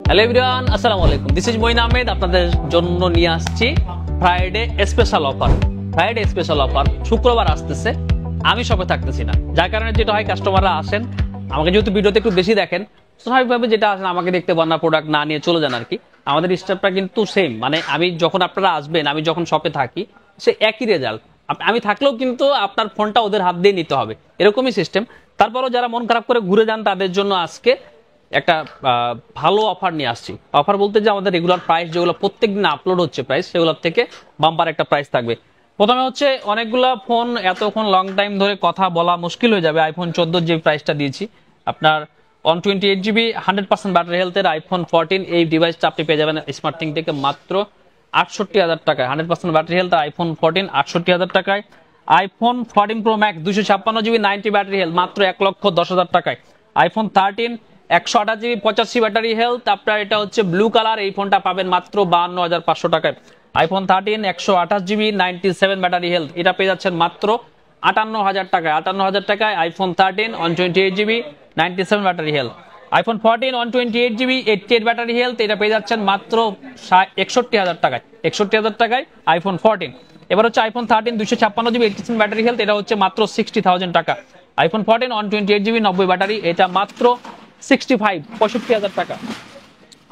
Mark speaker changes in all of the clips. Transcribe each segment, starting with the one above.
Speaker 1: Hello everyone, আসসালামু আলাইকুম। This is Moin Ahmed. আপনাদের জন্য নিয়ে আসছি Friday special offer. Friday special offer শুক্রবার আসতেছে, আমি শপে থাকতেছি না, যার কারণে যেটা হয় কাস্টমাররা আসেন, আমাকে যেহেতু ভিডিওতে একটু বেশি দেখেন, স্বাভাবিকভাবে যেটা আসেন আমাকে দেখতে পান না, প্রোডাক্ট না নিয়ে চলে যান আর কি। আমাদের স্টাফটা কিন্তু সেম, মানে আমি যখন আপনারা আসবেন, আমি যখন শপে থাকি, সে একই রেজাল্ট। আমি থাকলেও কিন্তু আপনার ফোনটা ওদের হাত দিয়ে নিতে হবে, এরকমই সিস্টেম। তারপরও যারা মন খারাপ করে ঘুরে যান তাদের জন্য আজকে একটা ভালো অফার নিয়ে আসছি। অফার বলতে যে আমাদের রেগুলার প্রাইস যেগুলো প্রত্যেকদিন আপলোড হচ্ছে প্রাইস, সেগুলোর থেকে বাম্পার একটা প্রাইস থাকবে। প্রথমে হচ্ছে অনেকগুলো ফোন এতক্ষণ লং টাইম ধরে কথা বলা মুশকিল হয়ে যাবে। আইফোন 14 যে প্রাইসটা দিয়েছি আপনার 128GB 100% ব্যাটারি হেলথের আইফোন 14, এই ডিভাইসটা আপনি পেয়ে যাবেন স্মার্ট থিং থেকে মাত্র 68,000 টাকায়। 100% ব্যাটারি হেলথ আইফোন 14 68,000 টাকায়। IPhone 14 pro max 256GB 90 battery health মাত্র 1,10,000 টাকায়। আইফোন 13 128GB 85 ব্যাটারি হেলথ, আপনার এটা হচ্ছে ব্লু কালার, এই ফোনটা পাবেন মাত্র 52,500 টাকায়। আইফোন 13 128GB 97 ব্যাটারি হেলথ, এটা পেয়ে যাচ্ছেন মাত্র 58,000 টাকায়। 58,000 টাকায় iPhone 13 128GB 97 battery health. IPhone 14 128GB 88 battery health, এটা পেয়ে যাচ্ছেন মাত্র 61,000 টাকায়। 61,000 টাকায় আইফোন 14। এবার হচ্ছে আইফোন 13 256GB 87 ব্যাটারি হেলথ, এটা হচ্ছে মাত্র 60,000 টাকা। আইফোন 14 128GB 90 ব্যাটারি, এটা মাত্র 65,000 টাকা।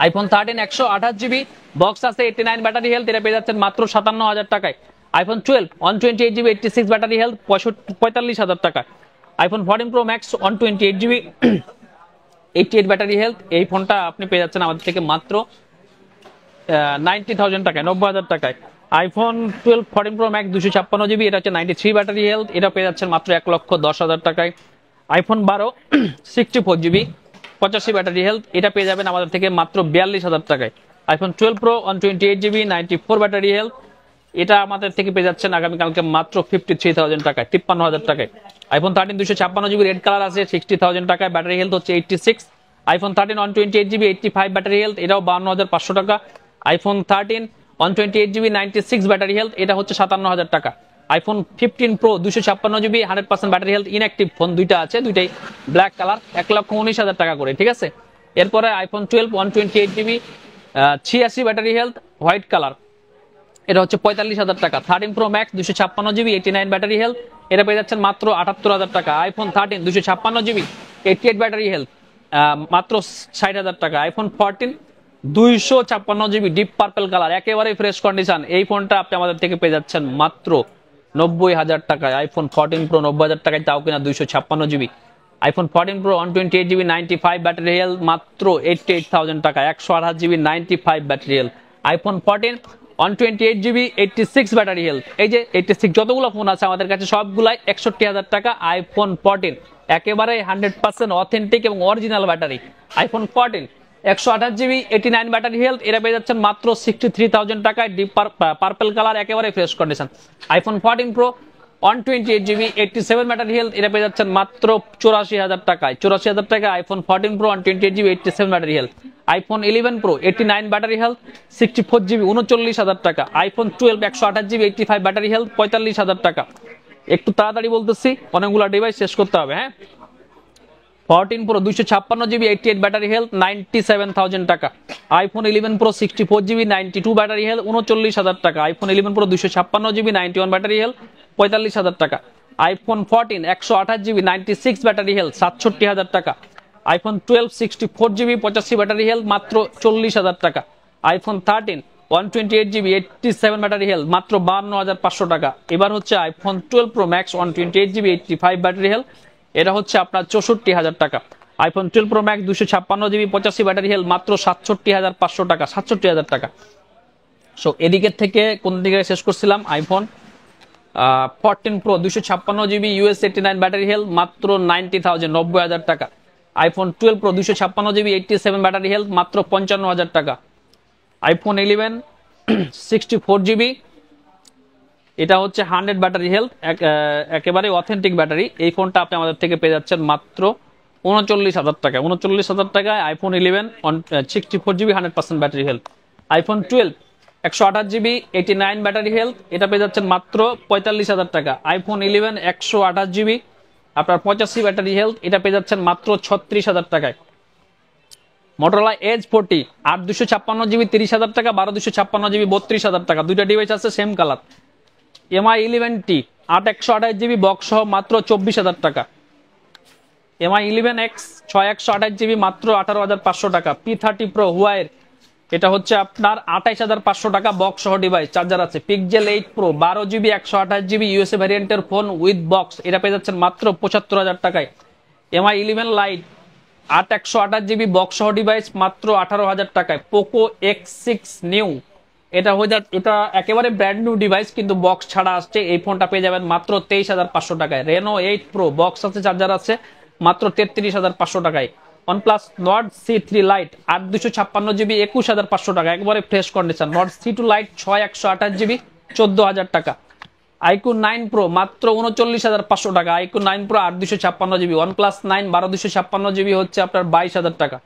Speaker 1: আইফোন 13 128GB বক্স আছে 89 ব্যাটারি হেলথ, এটা পেয়ে যাচ্ছেন মাত্র 57,000 টাকায়। আইফোন 12 128GB 86 ব্যাটারি হেলথ 45,000 টাকা। IPhone 14 pro max 128GB 88 battery health, এই ফোনটা আপনি পেয়ে যাচ্ছেন আমাদের থেকে মাত্র 90,000 টাকায়, 90,000 টাকায়। আইফোন 12 14 প্রো ম্যাক্স 256GB, এটা হচ্ছে 93 ব্যাটারি হেলথ, এটা পেয়ে যাচ্ছেন মাত্র 1,10,000 টাকায়। আইফোন 12 64GB 85 ব্যাটারি হেলথ, এটা পেয়ে যাবেন আমাদের থেকে মাত্র 42,000 টাকায়। IPhone 12 pro 128GB 94 battery health, এটা আমাদের থেকে পেয়ে যাচ্ছেন আগামীকালকে মাত্র 53,000 টাকায়, 53,000 টাকায়। আইফোন 13 256GB রেড কালার আছে 60,000 টাকায়, ব্যাটারি হেলথ হচ্ছে 86। আইফোন 13 128GB 85 ব্যাটারি হেলথ, এটাও 52,500 টাকা। আইফোন 13 128GB 96 ব্যাটারি হেলথ, এটা হচ্ছে 57,000 টাকা। IPhone 15 pro 256GB 100% battery health inactive phone দুইটা আছে, দুইটাই ব্ল্যাক কালার, 1,19,000 টাকা করে, ঠিক আছে। এরপরে iPhone 12 128GB 86 battery health white colour, এটা হচ্ছে 45,000 টাকা। 13 pro max 256GB 89 battery health, এটা পেয়ে যাচ্ছেন মাত্র 78,000 টাকা। আইফোন 13 256GB 88 ব্যাটারি হেলথ মাত্র 60,000 টাকা। IPhone 14 256GB deep purple colour, একেবারে ফ্রেশ কন্ডিশন, এই ফোনটা আপনি আমাদের থেকে পেয়ে যাচ্ছেন মাত্র 90,000 টাকায়। আইফোন 14 প্রো 90,000 টাকায়, তাও কিনা 256GB। IPhone 14 pro 128GB 95 battery health মাত্র 88,000 টাকা, 128GB 95 battery health. IPhone 14 128GB 86 battery health, এই যে 86 যতগুলো ফোন আছে আমাদের কাছে সবগুলাই 61,000 টাকা। আইফোন 14 একেবারে 100% অথেন্টিক এবং original battery. IPhone 14 128GB 89 battery health, এটা পেয়ে যাচ্ছেন মাত্র 63,000 টাকায়, ডিপ পার্পল কালার, একেবারে fresh condition. IPhone 14 pro 128GB 87 battery health, এটা পেয়ে যাচ্ছেন মাত্র 84,000 টাকায়। 84,000 টাকা iPhone 14 pro 128GB 87 battery health. IPhone 11 pro 89 battery health 64GB 39,000 টাকা। আইফোন 12 128GB 85 ব্যাটারি হেলথ 45,000 টাকা। একটু তাড়াতাড়ি বলতেছি, অনেকগুলো ডিভাইস শেষ করতে হবে, হ্যাঁ। 14 প্রো 256GB 88 ব্যাটারি হেলথ 97,000 টাকা। IPhone 11 pro 64GB 92 battery health 39,000 টাকা। IPhone 11 pro 256GB 91 battery health 45,000 টাকা। আইফোন 14 128GB 96 ব্যাটারি হেলথ 67,000 টাকা। আইফোন 12 64GB 85 ব্যাটারি হেলথ মাত্র 40,000 টাকা। আইফোন 13 128GB 87 ব্যাটারি হেলথ মাত্র 52,500 টাকা। এবার হচ্ছে iPhone 12 pro max 128GB 85 battery health, এটা হচ্ছে আপনার 64,000 টাকা। IPhone 12 pro max 256GB 85 battery health মাত্র 67,500 টাকা, 67,000 টাকা। সো এদিকের থেকে কোন দিকে শেষ করছিলাম? IPhone 14 pro 256GB US 89 battery health মাত্র 90,000, 90,000 টাকা। IPhone 12 pro 256GB 87 battery health মাত্র 55,000 টাকা। আইফোন 11 64GB, এটা হচ্ছে 100 ব্যাটারি হেলথ, একেবারে অথেন্টিক ব্যাটারি, এই ফোনটা আপনি আমাদের থেকে পেয়ে যাচ্ছেন মাত্র 39,000 টাকা। 39,000 টাকায় iPhone 11 64GB 100% battery health. IPhone 12 128GB 89 battery health, এটা পেয়ে যাচ্ছেন মাত্র 45,000 টাকা। আইফোন 11 128GB আপনার 85 ব্যাটারি হেলথ, এটা পেয়ে যাচ্ছেন মাত্র 36,000 টাকায়। মোটরোলা এজ 40 8 256 GB 30,000 টাকা, 12 256 GB 32,000 টাকা। দুইটা ডিভাইস আছে same colour. MI 11T 8 128 GB box সহ মাত্র 24,000 টাকা। MI 11X 6 128 GB মাত্র 18,500 টাকা। P30 Pro হুয়াইয়ের, এটা হচ্ছে আপনার 28,500 টাকা বক্স সহ ডিভাইস, চার্জার আছে। Pixel 8 Pro 12 GB 128 GB USA ভ্যারিয়েন্টের ফোন উইথ বক্স, এটা পেয়ে যাচ্ছেন মাত্র 75,000 টাকায়। MI 11 Lite 8 128 GB বক্স সহ ডিভাইস মাত্র 18,000 টাকায়। Poco X6 নিউ, এটা একেবারে ব্র্যান্ড নিউ ডিভাইস কিন্তু বক্স ছাড়া আসছে, এই ফোনটা পেয়ে যাবেন মাত্র 23,500 টাকায়। Reno 8 Pro বক্স আছে, চার্জার আছে, মাত্র 33,500 টাকায়। OnePlus Nord C3 Lite 8 256 GB 21,500 টাকা, একবারে fresh condition. Nord C2 Lite 6 128 GB 14,000 টাকা। iQOO 9 Pro মাত্র 39,500 টাকা। iQOO 9 Pro 8 256 GB। OnePlus 9 12 256 GB হচ্ছে আপনার 22,000 টাকা।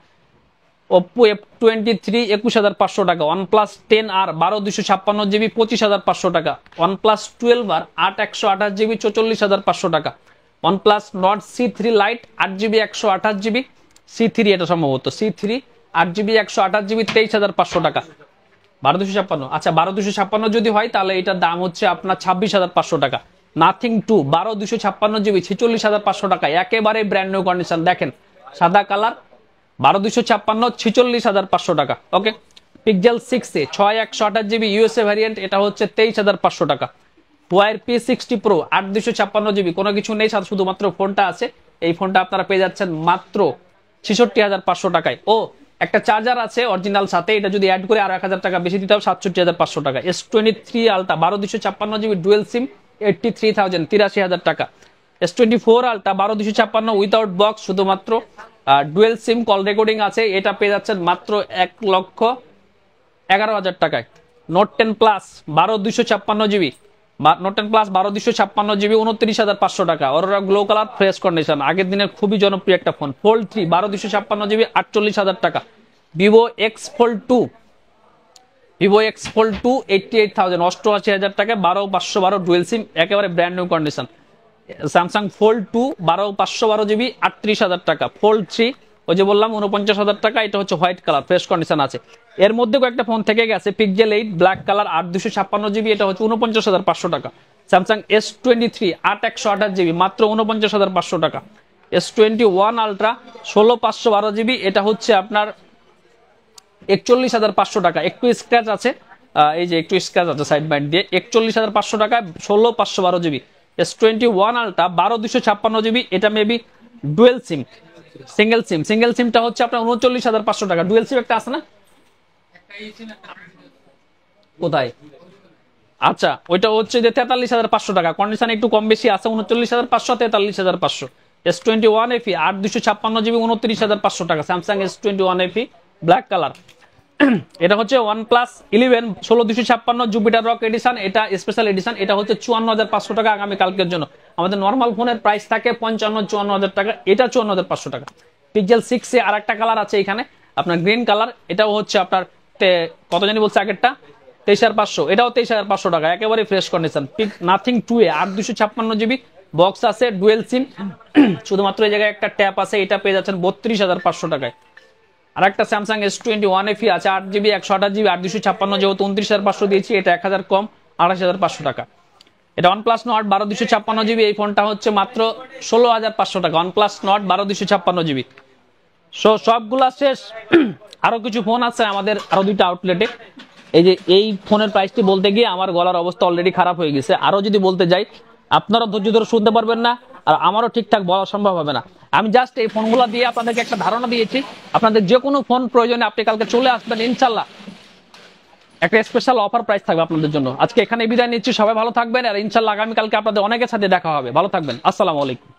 Speaker 1: Oppo F23 21,500 টাকা। OnePlus 10R 12 256 GB 25,500 টাকা। OnePlus 12R 8 128 GB 44,500 টাকা। OnePlus Nord C3 Lite 8 GB 128 GB C3, এটা সম্ভবত C3 8 GB 128 GB 23,500 টাকা। 12 256, আচ্ছা 12 256 যদি হয় তাহলে এটার দাম হচ্ছে আপনার 26,500 টাকা। Nothing 2 12 256 GB 46,500 টাকা, একেবারে ব্র্যান্ড নিউ কন্ডিশন। দেখেন সাদা কালার, 12 256 46,500 টাকা। ওকে। Pixel 6a 6 128 GB USA variant, এটা হচ্ছে 23,500 টাকা। Huawei P60 Pro 8 256 GB, কোনো কিছু নেই, শুধুমাত্র ফোনটা আছে। এই ফোনটা আপনারা পেয়ে যাচ্ছেন মাত্র 66,500 টাকায়। ও একটা চার্জার আছে অরিজিনাল সাথে, এটা যদি অ্যাড করে আরো 1,000 টাকা বেশি দিতে হবে, 67,500 টাকা। S23 Ultra 12 256 GB ডুয়েল সিম 83,000 83,000 টাকা। S24 Ultra 12 256 উইদাউট বক্স, শুধুমাত্র ডুয়েল সিম কল রেকর্ডিং আছে, এটা পেয়ে যাচ্ছেন মাত্র 1,11,000 টাকায়। Note 10 Plus 12 256 GB, Note 10 Plus 12 256 GB 29,500 টাকা। Aurora glow colour fresh condition, আগের দিনের খুবই জনপ্রিয় একটা ফোন। Fold 3 12 256 GB 48,000 টাকা। Vivo X Fold 2 88,000 88,000 টাকা, 12,512 ডুয়েল সিম, একেবারে brand new condition. Samsung Fold 2 12,512 GB 38,000 টাকা। Fold 3 ওই যে বললাম 49,000 টাকা, এটা হচ্ছে হোয়াইট কালার, ফ্রেশ কন্ডিশন আছে। এর মধ্যে কয়েকটা ফোন থেকে গেছে। Pixel 8 ব্ল্যাক কালার 8 256 GB, এটা হচ্ছে 49,500 টাকা। Samsung S23 8 128 GB মাত্র 49,500 টাকা। S21 Ultra 16,512 GB, এটা হচ্ছে আপনার 41,500 টাকা। একটু স্ক্র্যাচ আছে, এই যে একটু স্ক্র্যাচ আছে সাইড বাইন্ড দিয়ে, 41,500 টাকা 16,512 GB। S21 Ultra 12 256 GB, এটা মেবি ডুয়েল সিম, সিঙ্গেল সিমটা হচ্ছে আপনার 39,500 টাকা। ডুয়েল সিম একটা আছে না কোথায়? আচ্ছা ওইটা হচ্ছে যে 43,500 টাকা। কন্ডিশন একটু কম বেশি আছে, 39,500 43,500। S21 FE 8 256 GB 29,500 টাকা। Samsung S21 FE black colour. এটা হচ্ছে OnePlus 11 16 256 জুপিটার রক এডিশন, এটা স্পেশাল এডিশন, এটা হচ্ছে 54,500 টাকা আগামী কালকের জন্য। আমাদের নরমাল ফোনের প্রাইস থাকে 55-54,000 টাকা, এটা 54,500 টাকা। Pixel 6 এ আরেকটা কালার আছে এখানে আপনার গ্রিন কালার, এটাও হচ্ছে আপনার কত জানি বলছে আগেরটা 23,500, এটাও 23,500 টাকা, একেবারে fresh condition. Nothing 2a 8 256 GB box আছে, ডুয়েল সিম, শুধুমাত্র এই জায়গায় একটা ট্যাপ আছে, এটা পেয়ে যাচ্ছেন 32,500 টাকায়। আর একটা Samsung S21 FE আছে 8 GB 128 GB 8 256, যেহেতু 29,500 দিয়েছি, এটা 1,000 কম 28,500 টাকা। এটা OnePlus Nord 12 256 GB, এই ফোনটা হচ্ছে মাত্র 16,500 টাকা। OnePlus Nord 12 256 GB। সো সবগুলা শেষ, আরো কিছু ফোন আছে আমাদের আরো দুইটা আউটলেটে। এই যে এই ফোনের প্রাইসটি বলতে গিয়ে আমার গলার অবস্থা অলরেডি খারাপ হয়ে গেছে, আরো যদি বলতে যাই আপনারা ধৈর্য ধরে শুনতে পারবেন না, আর আমারও ঠিকঠাক বলা সম্ভব হবে না। আমি জাস্ট এই ফোনগুলো দিয়ে আপনাদেরকে একটা ধারণা দিয়েছি। আপনাদের যে কোনো ফোন প্রয়োজনে আপনি কালকে চলে আসবেন, ইনশাল্লাহ একটা স্পেশাল অফার প্রাইস থাকবে আপনাদের জন্য। আজকে এখানে বিদায় নিচ্ছি, সবাই ভালো থাকবেন, আর ইনশাল্লাহ আগামীকালকে আপনাদের অনেকের সাথে দেখা হবে। ভালো থাকবেন, আসসালামু আলাইকুম।